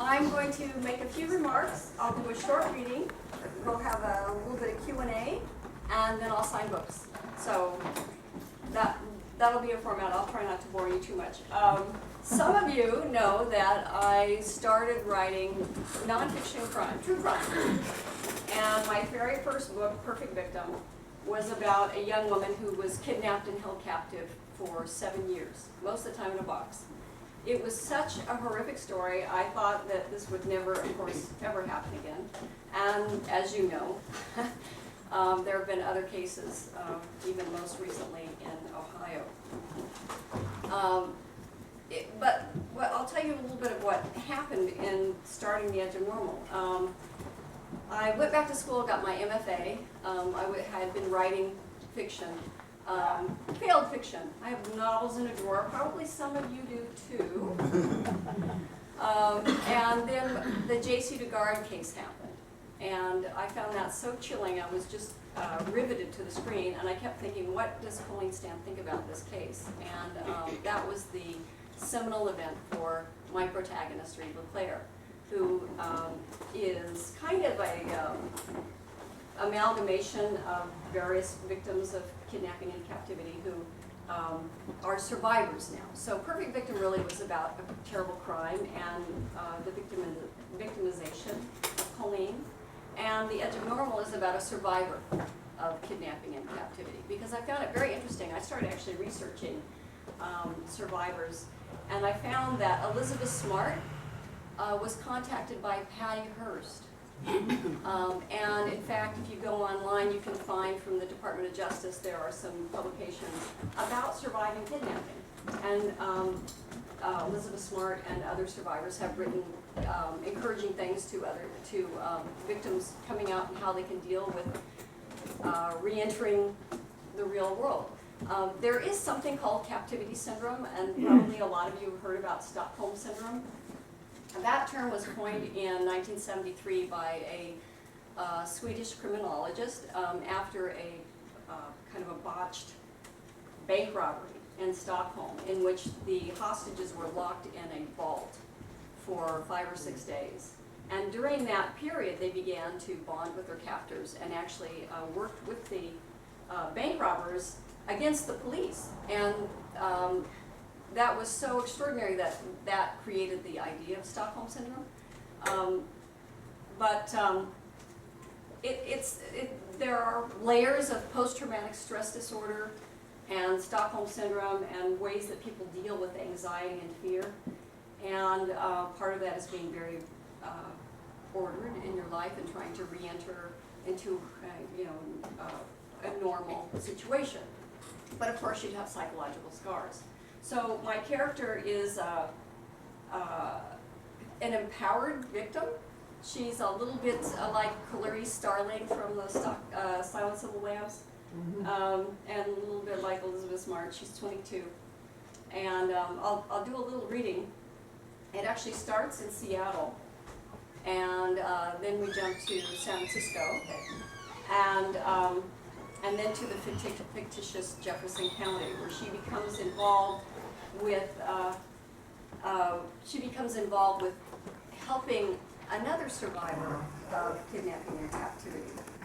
I'm going to make a few remarks. I'll do a short reading. We'll have a little bit of Q&A, and then I'll sign books. So that'll be a format. I'll try not to bore you too much. Some of you know that I started writing nonfiction crime, true crime. And my very first book, Perfect Victim, was about a young woman who was kidnapped and held captive for 7 years, most of the time in a box. It was such a horrific story, I thought that this would never, of course, ever happen again. And as you know, there have been other cases, even most recently in Ohio. But I'll tell you a little bit of what happened in starting The Edge of Normal. I went back to school, got my MFA. I had been writing fiction, failed fiction. I have novels in a drawer, probably some of you do too. And then the J.C. DeGard case happened. And I found that so chilling. I was just riveted to the screen, and I kept thinking, what does Colleen Stan think about this case? And that was the seminal event for my protagonist, Reed LeClaire, who is kind of a amalgamation of various victims of kidnapping and captivity who are survivors now. So Perfect Victim really was about a terrible crime and the victimization of Colleen. And The Edge of Normal is about a survivor of kidnapping and captivity, because I found it very interesting. I started actually researching survivors, and I found that Elizabeth Smart was contacted by Patty Hearst. And in fact, if you go online, you can find from the Department of Justice, there are some publications about surviving kidnapping. And Elizabeth Smart and other survivors have written encouraging things to victims coming out and how they can deal with re-entering the real world. There is something called captivity syndrome, and probably a lot of you have heard about Stockholm syndrome. And that term was coined in 1973 by a Swedish criminologist after a kind of a botched bank robbery in Stockholm, in which the hostages were locked in a vault for 5 or 6 days. And during that period, they began to bond with their captors and actually worked with the bank robbers against the police. And that was so extraordinary that that created the idea of Stockholm syndrome. There are layers of post-traumatic stress disorder and Stockholm syndrome and ways that people deal with anxiety and fear. And part of that is being very ordered in your life and trying to re-enter into a normal situation. But of course, you'd have psychological scars. So my character is an empowered victim. She's a little bit like Clarice Starling from the Silence of the Lambs, and a little bit like Elizabeth Smart. She's 22. And I'll do a little reading. It actually starts in Seattle, and then we jump to San Francisco, and then to the fictitious Jefferson County, where she becomes involved with helping another survivor of kidnapping and captivity.